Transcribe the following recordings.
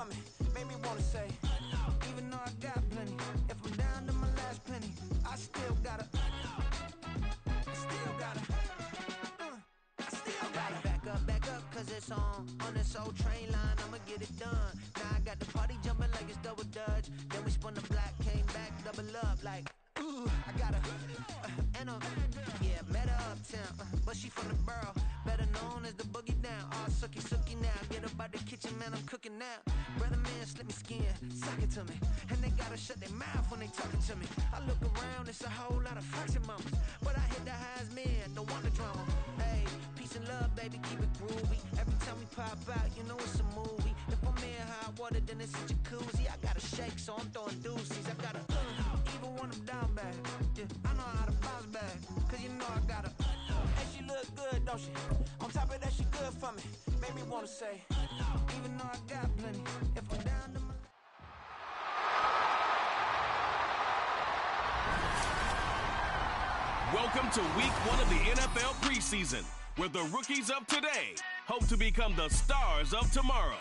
for me, made me wanna say, even though I got plenty, if I'm down to my last penny, I still gotta back up, cause it's on this old train line, I'ma get it done. Now I got the party jumping like it's double dutch. Then we spun the block, came back, double up like, ooh, I got her, and yeah, met her uptown, but she from the borough, better known as the boogie down. All sookie now, get up out the kitchen, man, I'm cooking now. Brother man, slip me skin, suck it to me, and they gotta shut their mouth when they talking to me. I look around, it's a whole lot of flirting mamas, but I hit the highs, man, don't want the drama. Hey, peace and love, baby, keep it groovy. Every time we pop out, you know it's a movie. If I'm in hot water, then it's a jacuzzi. I gotta shake, so I'm throwing deuces. I gotta, even when I'm down bad, yeah, I know how to bounce back, cause you know I gotta, and she look good, don't she? On top of that, she good for me. Made me wanna say, even though I got plenty, if I'm down to my... Welcome to week 1 of the NFL preseason, where the rookies of today hope to become the stars of tomorrow.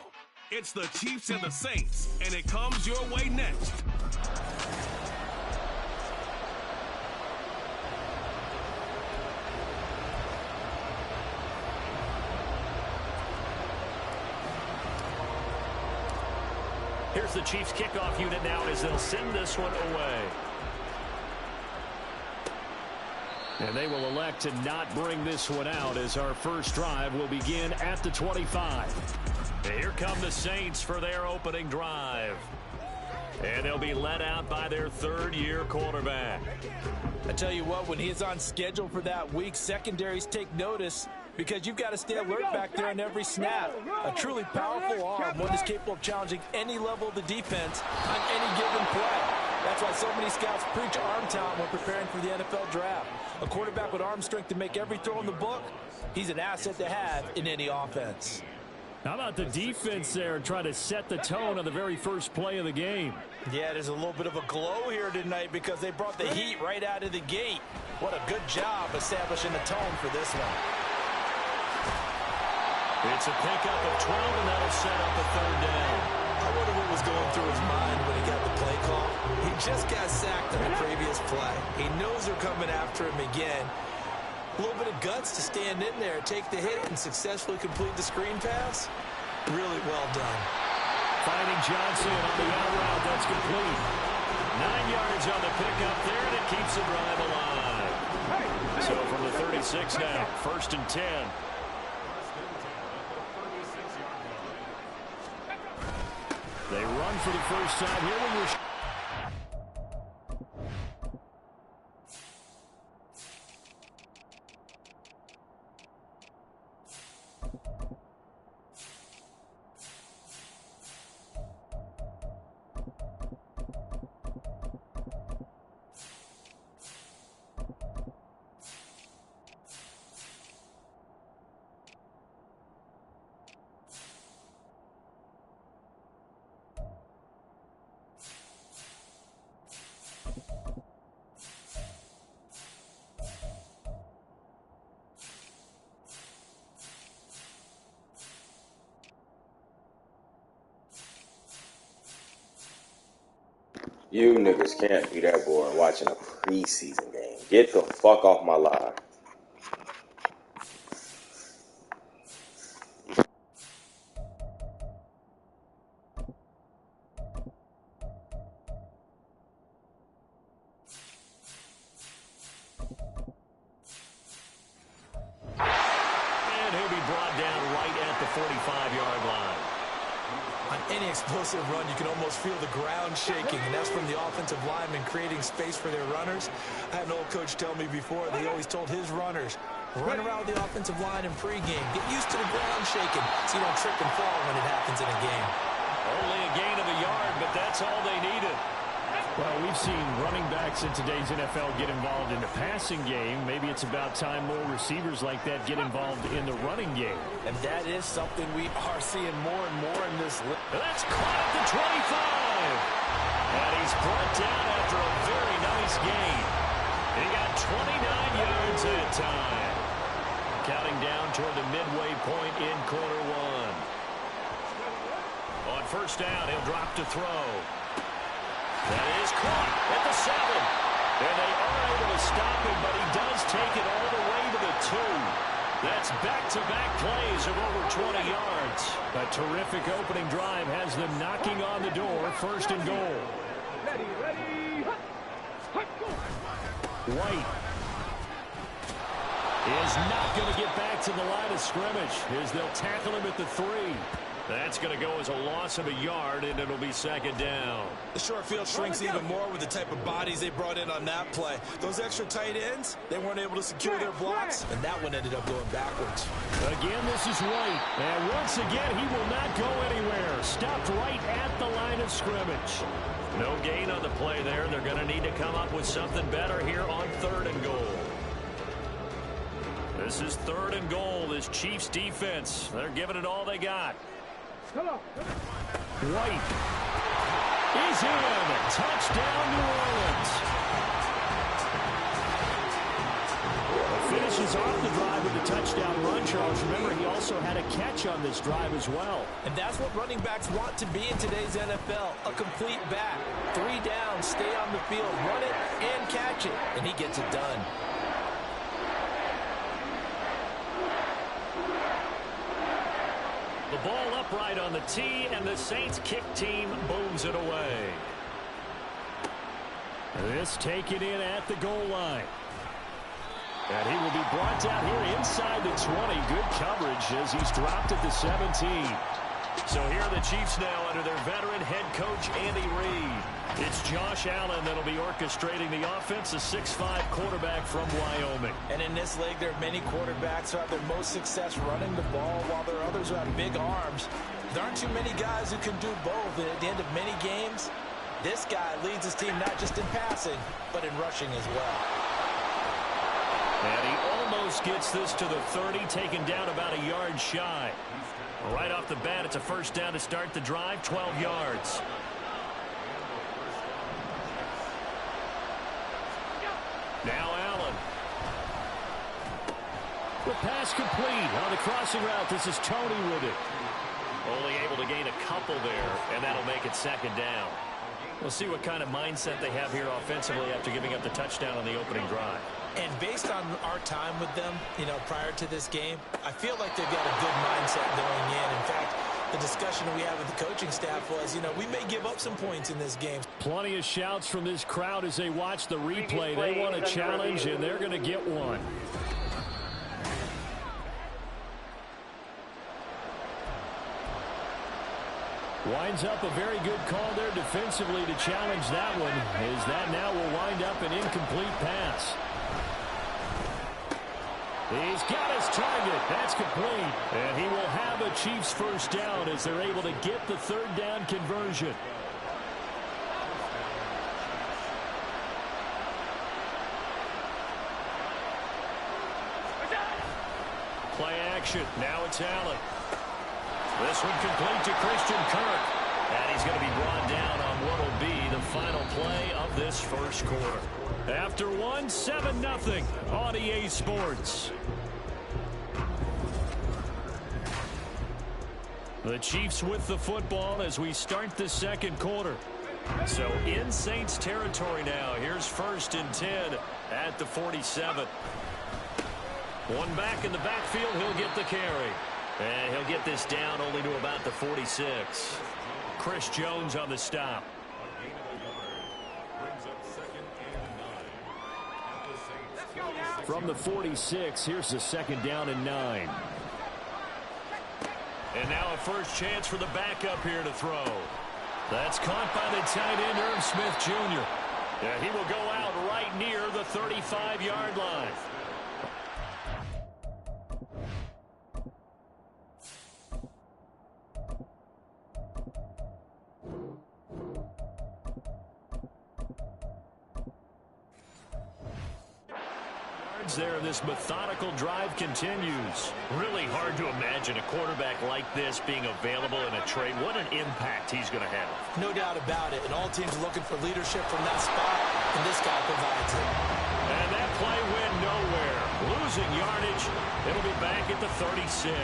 It's the Chiefs and the Saints, and it comes your way next. Here's the Chiefs kickoff unit now as they'll send this one away. And they will elect to not bring this one out as our first drive will begin at the 25. And here come the Saints for their opening drive. And they'll be led out by their third-year quarterback. I tell you what, when he's on schedule for that week, secondaries take notice because you've got to stay alert back there on every snap. A truly powerful arm, one that's capable of challenging any level of the defense on any given play. That's why so many scouts preach arm talent when preparing for the NFL draft. A quarterback with arm strength to make every throw in the book, he's an asset to have in any offense. How about the defense there trying to set the tone on the very first play of the game? Yeah, there's a little bit of a glow here tonight because they brought the heat right out of the gate. What a good job establishing the tone for this one. It's a pickup of 12, and that'll set up a third down. I wonder what was going through his mind when he got the play call. He just got sacked on the previous play. He knows they're coming after him again. A little bit of guts to stand in there, take the hit, and successfully complete the screen pass. Really well done. Finding Johnson on the out route. That's complete. 9 yards on the pickup there, and it keeps the drive alive. So from the 36 now, 1st and 10. They run for the first time here when we're... You niggas can't be that boring watching a preseason game. Get the fuck off my line. And he'll be brought down right at the 45-yard line. On any explosive run, you can almost feel the ground shaking, and that's from the offensive linemen creating space for their runners. I had an old coach tell me before, that he always told his runners, run around the offensive line in pregame. Get used to the ground shaking so you don't trip and fall when it happens in a game. Only a gain of a yard, but that's all they needed. Well, we've seen running backs in today's NFL get involved in the passing game. Maybe it's about time more receivers like that get involved in the running game. And that is something we are seeing more and more in this league. That's caught at the 25. And he's brought down after a very nice gain. He got 29 yards that time. Counting down toward the midway point in quarter one. On first down. He'll drop to throw. That is caught at the 7. And they are able to stop him, but he does take it all the way to the 2. That's back-to-back plays of over 20 yards. A terrific opening drive has them knocking on the door, first and goal. White is not going to get back to the line of scrimmage as they'll tackle him at the 3. That's going to go as a loss of a yard, and it'll be second down. The short field shrinks even more with the type of bodies they brought in on that play. Those extra tight ends, they weren't able to secure their blocks, and that one ended up going backwards. Again, this is White. And once again, he will not go anywhere. Stopped right at the line of scrimmage. No gain on the play there. They're going to need to come up with something better here on third and goal. This is third and goal. This Chiefs defense, they're giving it all they got. White is in. Touchdown, New Orleans. Finishes off the drive with a touchdown run, Charles. Remember, he also had a catch on this drive as well. And that's what running backs want to be in today's NFL, a complete back. 3 down, stay on the field, run it, and catch it. And he gets it done. The ball upright on the tee, and the Saints kick team booms it away. This taken in at the goal line. And he will be brought down here inside the 20. Good coverage as he's dropped at the 17. So here are the Chiefs now under their veteran head coach, Andy Reid. It's Josh Allen that'll be orchestrating the offense, a 6'5" quarterback from Wyoming. And in this league, there are many quarterbacks who have their most success running the ball, while there are others who have big arms. There aren't too many guys who can do both. And at the end of many games, this guy leads his team not just in passing, but in rushing as well. And he almost gets this to the 30, taken down about a yard shy. Right off the bat, it's a first down to start the drive, 12 yards. Now Allen. The pass complete on the crossing route. This is Tony with it. Only able to gain a couple there, and that'll make it second down. We'll see what kind of mindset they have here offensively after giving up the touchdown on the opening drive. And based on our time with them, prior to this game, I feel like they've got a good mindset going in. In fact, the discussion we had with the coaching staff was, we may give up some points in this game. Plenty of shouts from this crowd as they watch the replay. They want a challenge, and they're going to get one. Winds up a very good call there defensively to challenge that one, as that now will wind up an incomplete pass. He's got his target. That's complete. And he will have a Chiefs first down as they're able to get the third down conversion. Play action. Now it's Allen. This one complete to Christian Kirk. And he's going to be brought down on what will be the final play of this first quarter. After 7-0 on EA Sports. The Chiefs with the football as we start the second quarter. So in Saints territory now. Here's 1st and 10 at the 47. One back in the backfield. He'll get the carry. And he'll get this down only to about the 46. Chris Jones on the stop. From the 46, here's the 2nd down and 9. And now a first chance for the backup here to throw. That's caught by the tight end, Irv Smith Jr. And he will go out right near the 35-yard line. There, this methodical drive continues. Really hard to imagine a quarterback like this being available in a trade. What an impact he's going to have. No doubt about it. And all teams looking for leadership from that spot, and this guy provides it. And that play went nowhere. Losing yardage. It'll be back at the 36.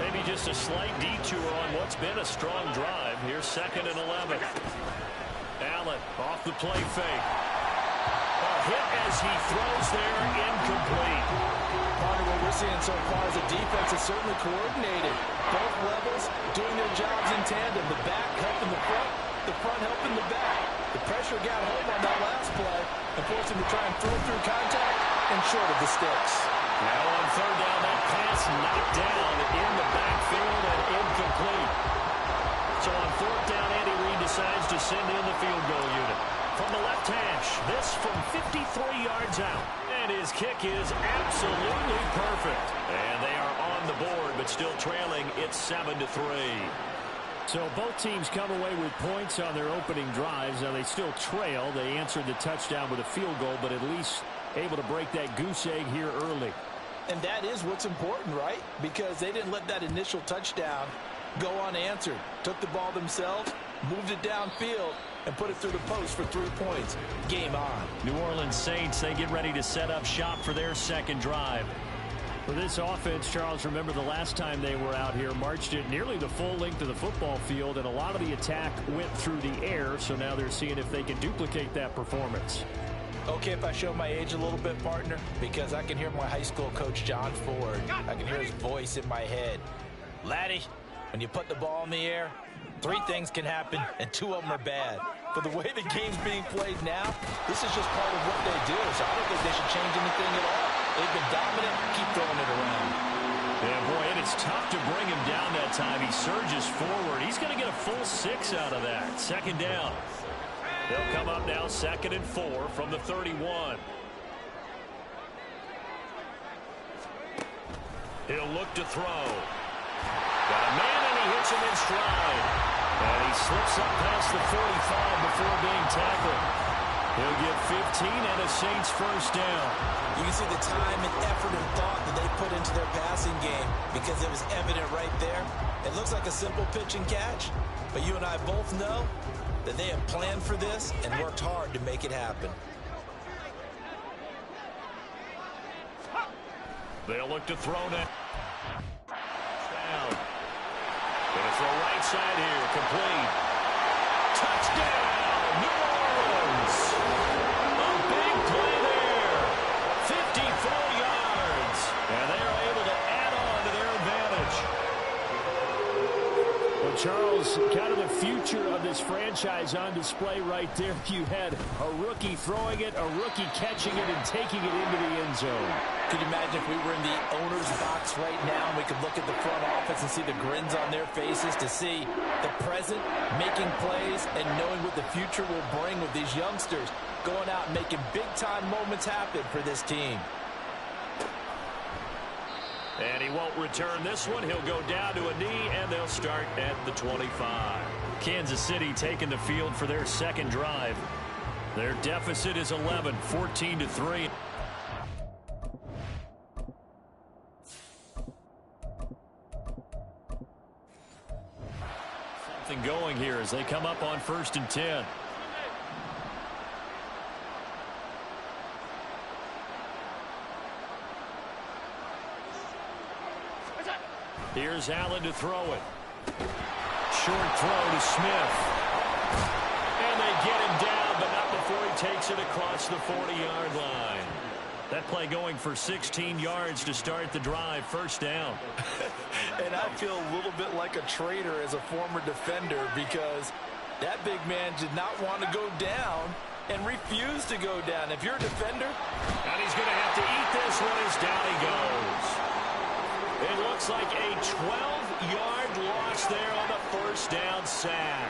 maybe just a slight detour on what's been a strong drive. Here's 2nd and 11. Allen off the play fake. A hit as he throws there, incomplete. Part of what we're seeing so far is the defense is certainly coordinated. Both levels doing their jobs in tandem. The back helping the front helping the back. The pressure got home on that last play and forced him to try and throw through contact and short of the sticks. Now on 3rd down, that pass knocked down in the backfield and incomplete. So on 4th down, Andy Reid decides to send in the field goal unit. From the left hash, this from 53 yards out. And his kick is absolutely perfect. And they are on the board, but still trailing. It's 7-3. So both teams come away with points on their opening drives. Now they still trail. They answered the touchdown with a field goal, but at least able to break that goose egg here early. And that is what's important, right? Because they didn't let that initial touchdown go unanswered. Took the ball themselves, moved it downfield, and put it through the post for 3 points. Game on. New Orleans Saints, they get ready to set up shop for their second drive. For this offense, Charles, remember the last time they were out here, marched it nearly the full length of the football field, and a lot of the attack went through the air, so now they're seeing if they can duplicate that performance. Okay, if I show my age a little bit, partner, because I can hear my high school coach, John Ford. I can hear his voice in my head. Laddie, when you put the ball in the air, 3 things can happen, and 2 of them are bad. For the way the game's being played now, this is just part of what they do, so I don't think they should change anything at all. They've been dominant. Keep throwing it around. Yeah, boy, and it's tough to bring him down that time. He surges forward. He's going to get a full 6 out of that. 2nd down. They'll come up now 2nd and 4 from the 31. He'll look to throw. Got a man, and he hits him in stride. And he slips up past the 45 before being tackled. He'll get 15 and a Saints first down. You can see the time and effort and thought that they put into their passing game because it was evident right there. It looks like a simple pitch and catch, but you and I both know that they have planned for this and worked hard to make it happen. They'll look to throw it. Down. Gonna throw right side here. Complete. Touchdown, New Orleans. A big play there. 54 yards. And they are able to add on to their advantage. Well, Charles, kind of the future of this franchise on display right there. You had a rookie throwing it, a rookie catching it, and taking it into the end zone. Could you imagine if we were in the owner's box right now and we could look at the front office and see the grins on their faces, to see the present making plays and knowing what the future will bring with these youngsters going out and making big-time moments happen for this team. And he won't return this one. He'll go down to a knee, and they'll start at the 25. Kansas City taking the field for their second drive. Their deficit is 11, 14-3. Something going here as they come up on 1st and 10. Here's Allen to throw it. Short throw to Smith. And they get him down, but not before he takes it across the 40-yard line. That play going for 16 yards to start the drive. First down. And I feel a little bit like a traitor as a former defender because that big man did not want to go down and refused to go down. If you're a defender, and he's going to have to eat this one as down he goes. It looks like a 12-yard loss there on the first down sack.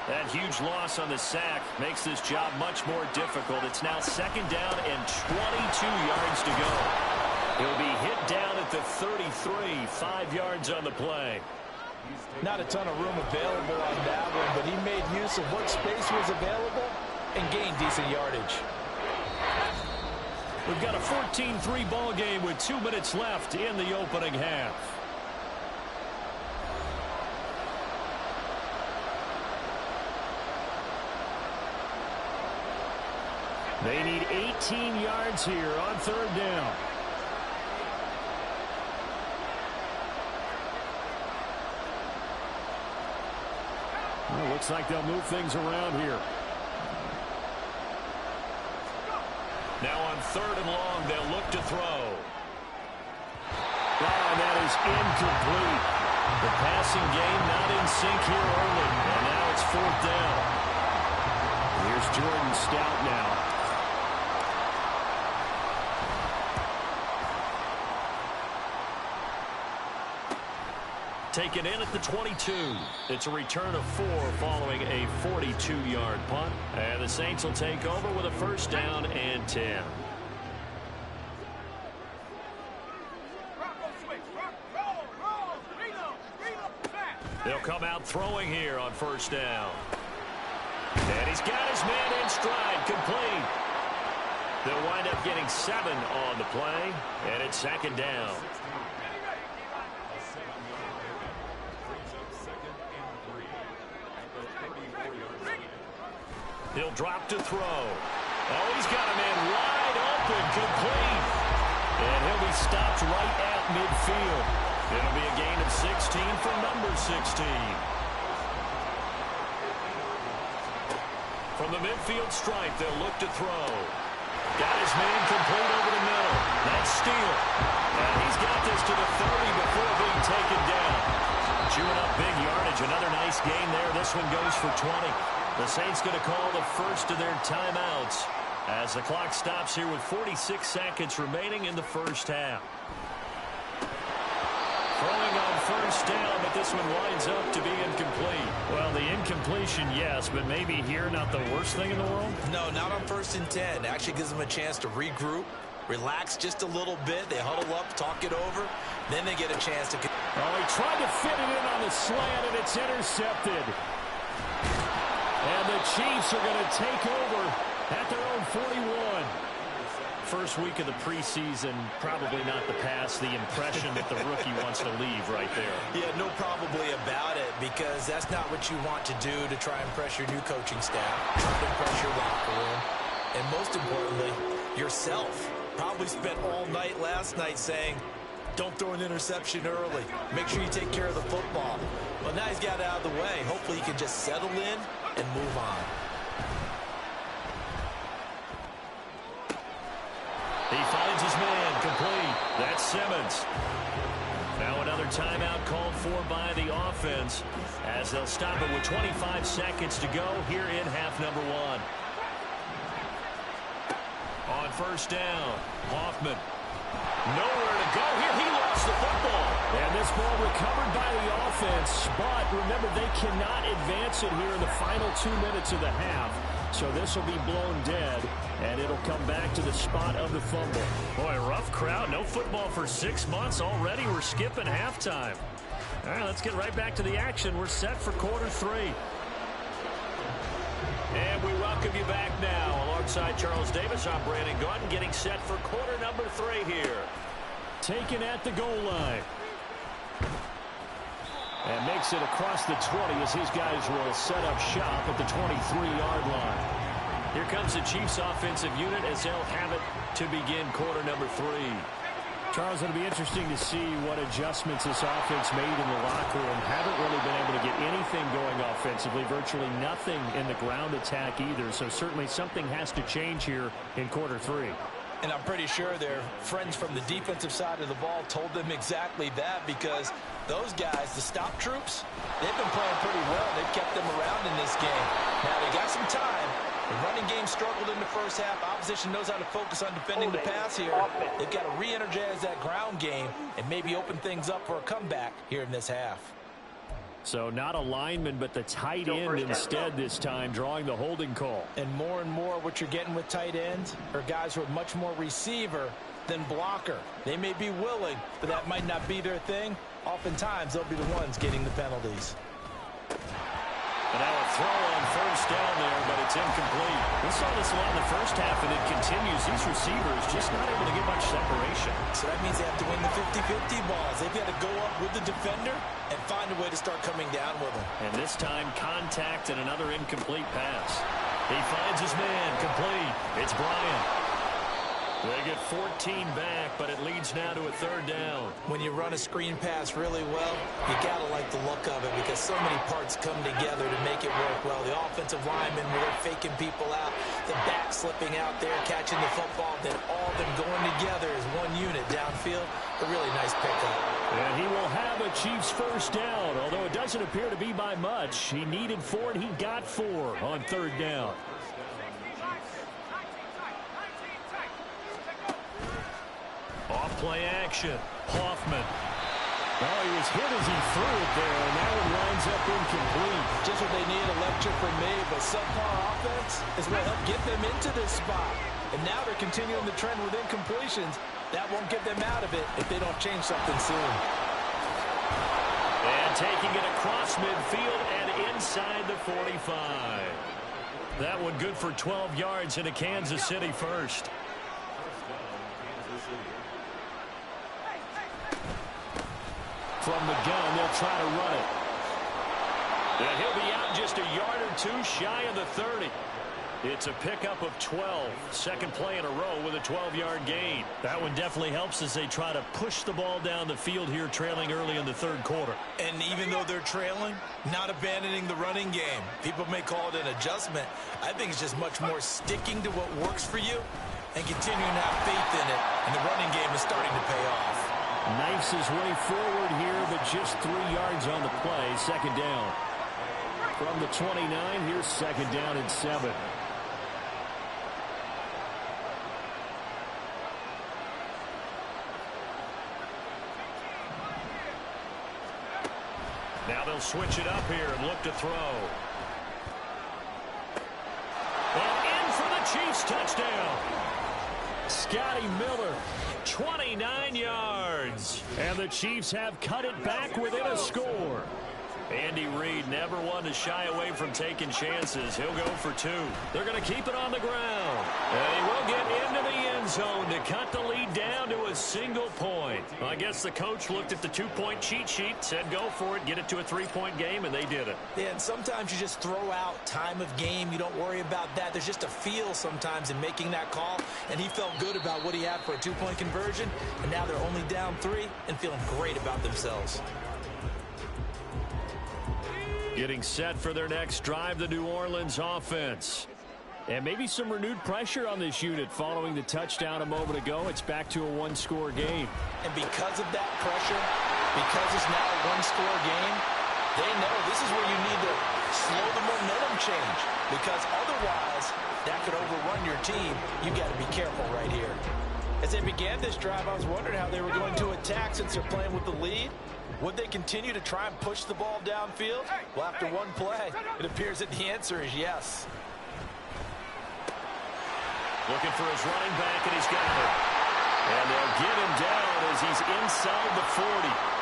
That huge loss on the sack makes this job much more difficult. It's now 2nd down and 22 yards to go. He'll be hit down at the 33, 5 yards on the play. Not a ton of room available on that one, but he made use of what space was available and gained decent yardage. We've got a 14-3 ball game with 2 minutes left in the opening half. They need 18 yards here on 3rd down. Well, looks like they'll move things around here. Now on 3rd and long, they'll look to throw. And that is incomplete. The passing game not in sync here early. And now it's 4th down. Here's Jordan Stout now. Taken in at the 22. It's a return of 4 following a 42-yard punt. And the Saints will take over with a 1st down and 10. They'll come out throwing here on 1st down. And he's got his man in stride, complete. They'll wind up getting 7 on the play, and it's 2nd down. He'll drop to throw. Oh, he's got a man wide open, complete. And he'll be stopped right at midfield. It'll be a gain of 16 for number 16. From the midfield stripe, they'll look to throw. Got his man complete over the middle. That's Steele. And he's got this to the 30 before being taken down. Chewing up big yardage. Another nice gain there. This one goes for 20. The Saints going to call the first of their timeouts as the clock stops here with 46 seconds remaining in the first half. Throwing on 1st down, but this one winds up to be incomplete. Well, the incompletion, yes, but maybe here not the worst thing in the world? No, not on 1st and 10. Actually gives them a chance to regroup, relax just a little bit. They huddle up, talk it over. Then they get a chance to... Oh, he tried to fit it in on the slant, and it's intercepted. And the Chiefs are going to take over at their own 41. First week of the preseason, probably not the pass, the impression that the rookie wants to leave right there. Yeah, no probably about it, because that's not what you want to do to try and press your new coaching staff, try to impress your locker room, and most importantly, yourself. Probably spent all night last night saying, don't throw an interception early. Make sure you take care of the football. Well, now he's got it out of the way. Hopefully he can just settle in and move on. He finds his man complete. That's Simmons. Now another timeout called for by the offense as they'll stop it with 25 seconds to go here in half number 1. On 1st down, Hoffman. Nowhere to go here. He lost the football. And this ball recovered by the offense. But remember, they cannot advance it here in the final 2 minutes of the half. So this will be blown dead, and it'll come back to the spot of the fumble. Boy, rough crowd. No football for 6 months already. We're skipping halftime. All right, let's get right back to the action. We're set for quarter 3. And we welcome you back now. Alongside Charles Davis, I'm Brandon Gaudin, getting set for quarter number 3 here. Taken at the goal line. And makes it across the 20 as these guys will set up shop at the 23-yard line. Here comes the Chiefs offensive unit as they'll have it to begin quarter number 3. Charles, it'll be interesting to see what adjustments this offense made in the locker room. Haven't really been able to get anything going offensively, virtually nothing in the ground attack either. So certainly something has to change here in quarter 3. And I'm pretty sure their friends from the defensive side of the ball told them exactly that, because those guys, the stop troops, they've been playing pretty well. They've kept them around in this game. Now they got some time. The running game struggled in the first half. Opposition knows how to focus on defending the pass here. They've got to re-energize that ground game and maybe open things up for a comeback here in this half. So not a lineman, but the tight end instead this time, drawing the holding call. And more what you're getting with tight ends are guys who are much more receiver than blocker. They may be willing, but that might not be their thing. Oftentimes, they'll be the ones getting the penalties. And now a throw on 1st down there, but it's incomplete. We saw this a lot in the first half, and it continues. These receivers just not able to get much separation. So that means they have to win the 50-50 balls. They've got to go up with the defender and find a way to start coming down with them. And this time, contact and another incomplete pass. He finds his man, complete. It's Bryant. They get 14 back, but it leads now to a third down. When you run a screen pass really well, you got to like the look of it because so many parts come together to make it work well. The offensive linemen, where they're faking people out, the back slipping out there, catching the football, then all of them going together as one unit downfield. A really nice pickup. And he will have a Chiefs first down, although it doesn't appear to be by much. He needed 4, and he got 4 on third down. Off-play action. Hoffman. Oh, he was hit as he threw it there, and that one lines up incomplete. Just what they need, a lecture from me, but subpar offense is what helped get them into this spot. And now they're continuing the trend with incompletions. That won't get them out of it if they don't change something soon. And taking it across midfield and inside the 45. That one good for 12 yards into Kansas City first. From the gun, they'll try to run it. And he'll be out just a yard or two shy of the 30. It's a pickup of 12. Second play in a row with a 12-yard gain. That one definitely helps as they try to push the ball down the field here, trailing early in the third quarter. And even though they're trailing, not abandoning the running game. People may call it an adjustment. I think it's just much more sticking to what works for you and continuing to have faith in it. And the running game is starting to pay off. Knifes his way forward here, but just 3 yards on the play. Second down. From the 29, here's second down and 7. Now they'll switch it up here and look to throw. And in for the Chiefs touchdown. Scotty Miller, 29 yards. And the Chiefs have cut it back within a score. Andy Reid never one to shy away from taking chances. He'll go for 2. They're going to keep it on the ground. And he will get into the end zone to cut the lead down to a single point. Well, I guess the coach looked at the 2-point cheat sheet, said go for it, get it to a 3-point game, and they did it. Yeah, and sometimes you just throw out time of game. You don't worry about that. There's just a feel sometimes in making that call, and he felt good about what he had for a 2-point conversion, and now they're only down 3 and feeling great about themselves. Getting set for their next drive, the New Orleans offense. And maybe some renewed pressure on this unit following the touchdown a moment ago. It's back to a 1-score game. And because of that pressure, because it's now a 1-score game, they know this is where you need to slow the momentum change. Because otherwise, that could overrun your team. You got to be careful right here. As they began this drive, I was wondering how they were going to attack since they're playing with the lead. Would they continue to try and push the ball downfield? Well, after one play, it appears that the answer is yes. Looking for his running back, and he's got it. And they'll get him down as he's inside the 40.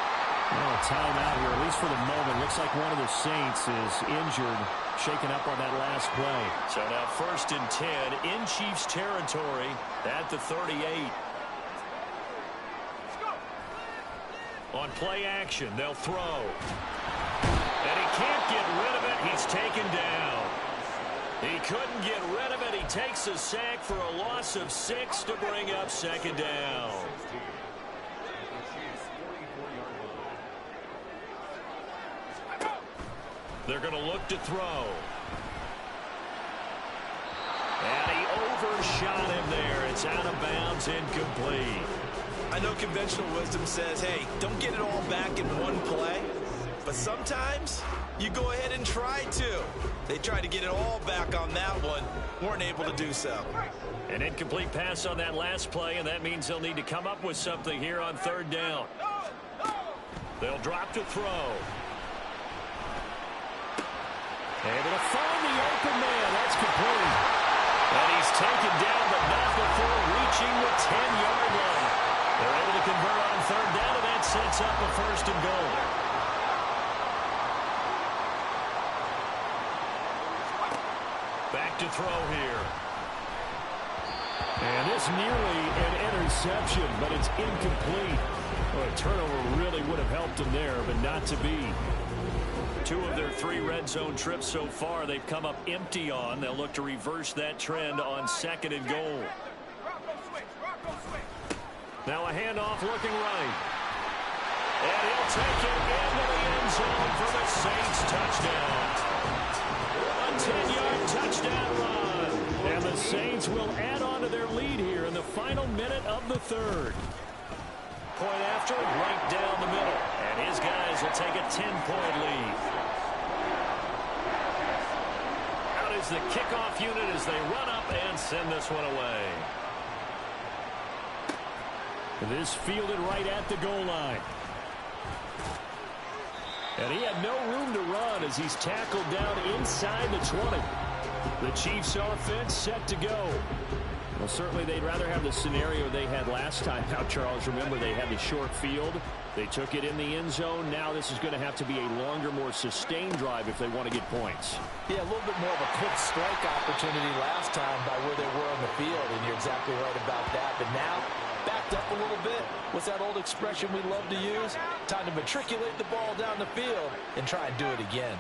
Well, timeout here, at least for the moment. Looks like one of the Saints is injured, shaken up on that last play. So now 1st and 10 in Chiefs territory at the 38. On play action, they'll throw. And he can't get rid of it. He's taken down. He couldn't get rid of it. He takes a sack for a loss of 6 to bring up second down. They're going to look to throw. And he overshot him there. It's out of bounds, incomplete. I know conventional wisdom says, hey, don't get it all back in one play. But sometimes you go ahead and try to. They tried to get it all back on that one. Weren't able to do so. An incomplete pass on that last play, and that means they'll need to come up with something here on third down. They'll drop to throw. Able to find the open man. That's complete. And he's taken down, but not before reaching the 10-yard line. They're able to convert on third down, and that sets up a 1st and goal. Back to throw here. And this nearly an interception, but it's incomplete. Well, a turnover really would have helped them there, but not to be. 2 of their 3 red zone trips so far they've come up empty on. They'll look to reverse that trend on 2nd and goal. Now a handoff looking right. And he'll take it into the end zone for the Saints touchdown. A 10-yard touchdown run. And the Saints will add on to their lead here in the final minute of the third. Point after, right down the middle. And his guys will take a 10-point lead. Out is the kickoff unit as they run up and send this one away. This fielded right at the goal line. And he had no room to run as he's tackled down inside the 20. The Chiefs offense set to go. Well, certainly they'd rather have the scenario they had last time out, Charles. Remember, they had the short field. They took it in the end zone. Now this is going to have to be a longer, more sustained drive if they want to get points. Yeah, a little bit more of a quick strike opportunity last time by where they were on the field, and you're exactly right about that. But now, backed up a little bit. What's that old expression we love to use? Time to matriculate the ball down the field and try and do it again.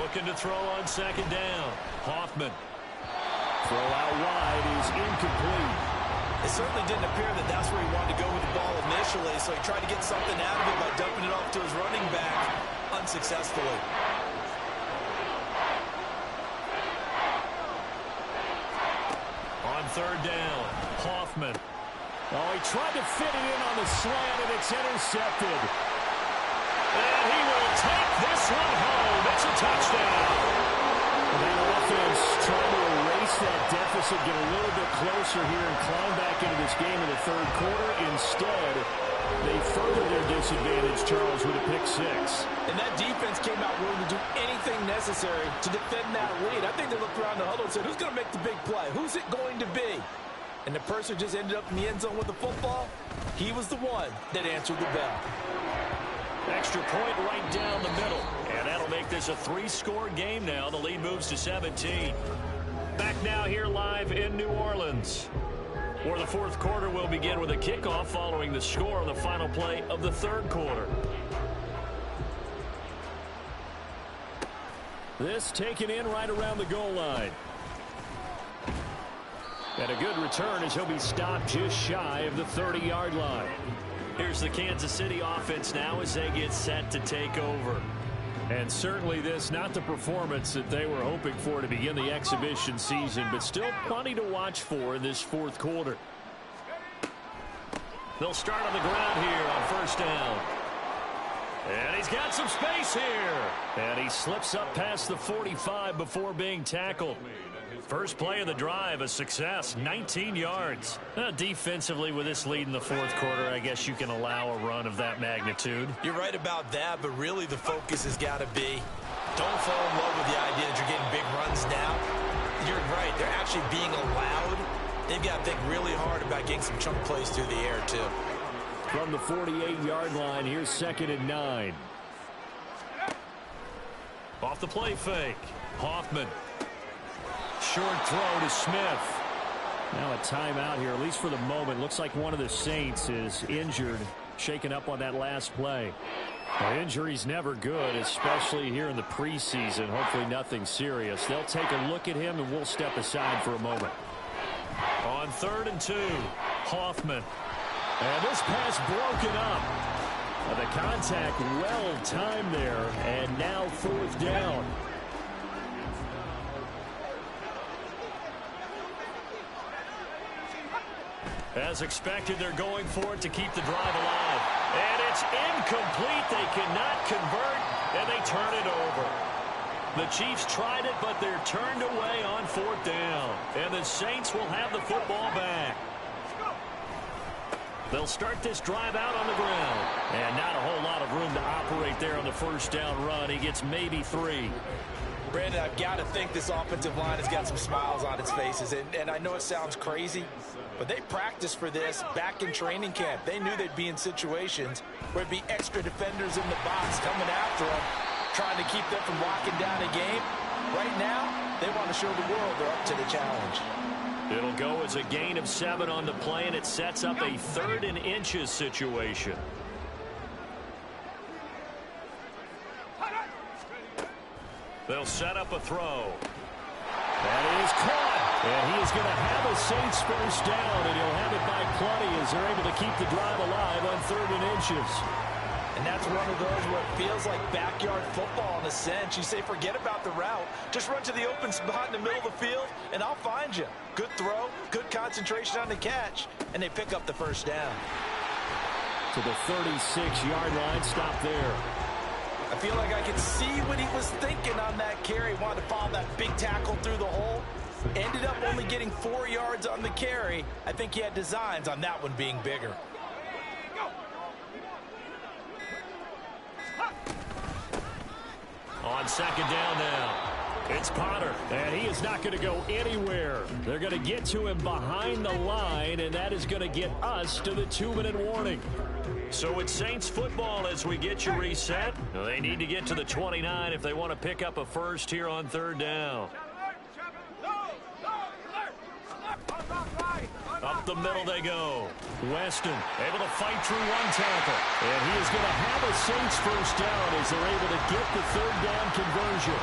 Looking to throw on second down. Hoffman. Throw out wide is incomplete. It certainly didn't appear that that's where he wanted to go with the ball initially, so he tried to get something out of it by dumping it off to his running back unsuccessfully. On third down, Hoffman. Oh, he tried to fit it in on the slant, and it's intercepted. And he will take this one home. It's a touchdown. That offense trying to erase that deficit, get a little bit closer here and climb back into this game in the third quarter. Instead, they further their disadvantage, Charles, with a pick six. And that defense came out willing to do anything necessary to defend that lead. I think they looked around the huddle and said, who's going to make the big play? Who's it going to be? And the person who just ended up in the end zone with the football, he was the one that answered the bell. Extra point right down the middle. And that'll make this a three-score game now. The lead moves to 17. Back now here live in New Orleans, where the fourth quarter will begin with a kickoff following the score on the final play of the third quarter. This taken in right around the goal line. And a good return as he'll be stopped just shy of the 30-yard line. Here's the Kansas City offense now as they get set to take over. And certainly this, not the performance that they were hoping for to begin the exhibition season, but still plenty to watch for in this fourth quarter. They'll start on the ground here on first down. And he's got some space here. And he slips up past the 45 before being tackled. First play of the drive, a success, 19 yards. Defensively, with this lead in the fourth quarter, I guess you can allow a run of that magnitude. You're right about that, but really the focus has got to be, don't fall in love with the idea that you're getting big runs now. You're right, they're actually being allowed. They've got to think really hard about getting some chunk plays through the air, too. From the 48-yard line, here's 2nd and 9. Off the play fake, Hoffman. Short throw to Smith. Now a timeout here, at least for the moment. Looks like one of the Saints is injured, shaken up on that last play. Well, injury's never good, especially here in the preseason. Hopefully nothing serious. They'll take a look at him, and we'll step aside for a moment. On 3rd and 2, Hoffman. And this pass broken up. The contact well timed there, and now 4th down. As expected, they're going for it to keep the drive alive. And it's incomplete. They cannot convert, and they turn it over. The Chiefs tried it, but they're turned away on 4th down. And the Saints will have the football back. They'll start this drive out on the ground. And not a whole lot of room to operate there on the first down run. He gets maybe 3. Brandon, I've got to think this offensive line has got some smiles on its faces. And I know it sounds crazy, but they practiced for this back in training camp. They knew they'd be in situations where it'd be extra defenders in the box coming after them, trying to keep them from locking down a game. Right now, they want to show the world they're up to the challenge. It'll go as a gain of 7 on the play, and it sets up a 3rd and inches situation. They'll set up a throw. That is caught. And he is going to have a Saints first down, and he'll have it by plenty as they're able to keep the drive alive on 3rd and inches. And that's one of those where it feels like backyard football in a sense. You say forget about the route. Just run to the open spot in the middle of the field, and I'll find you. Good throw, good concentration on the catch, and they pick up the first down. To the 36-yard line, stop there. I feel like I could see what he was thinking on that carry. Wanted to follow that big tackle through the hole. Ended up only getting 4 yards on the carry. I think he had designs on that one being bigger. On 2nd down now, it's Potter, and he is not going to go anywhere. They're going to get to him behind the line, and that is going to get us to the 2-minute warning. So it's Saints football as we get you reset. They need to get to the 29 if they want to pick up a first here on 3rd down. Up the middle they go. Weston able to fight through one tackle. And he is going to have a Saints first down as they're able to get the 3rd down conversion.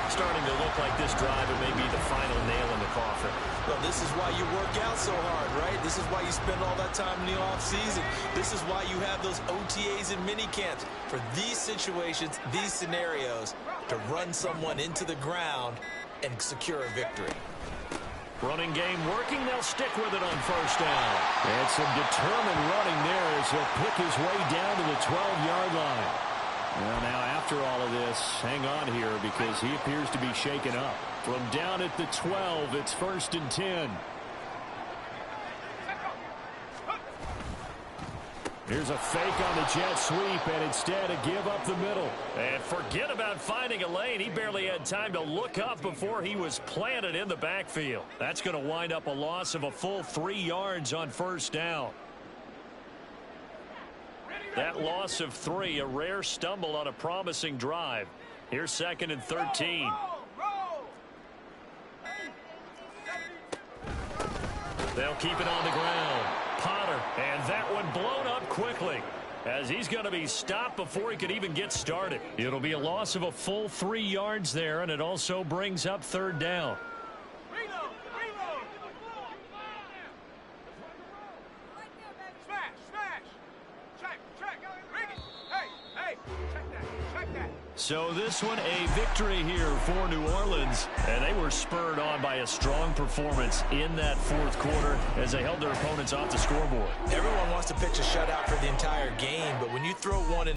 Starting to look like this drive, it may be the final nail in the coffin. Well, this is why you work out so hard, right? This is why you spend all that time in the offseason. This is why you have those OTAs and mini camps. For these situations, these scenarios, to run someone into the ground and secure a victory. Running game working. They'll stick with it on 1st down. And some determined running there as he'll pick his way down to the 12-yard line. Well, now after all of this, hang on here because he appears to be shaken up. From down at the 12, it's 1st and 10. Here's a fake on the jet sweep, and instead a give up the middle. And forget about finding a lane. He barely had time to look up before he was planted in the backfield. That's going to wind up a loss of a full 3 yards on 1st down. That loss of 3, a rare stumble on a promising drive. Here's 2nd and 13. They'll keep it on the ground. Potter, and that one blown up quickly as he's going to be stopped before he could even get started. It'll be a loss of a full 3 yards there, and it also brings up 3rd down. So this one a victory here for New Orleans, and they were spurred on by a strong performance in that 4th quarter as they held their opponents off the scoreboard. Everyone wants to pitch a shutout for the entire game, but when you throw one in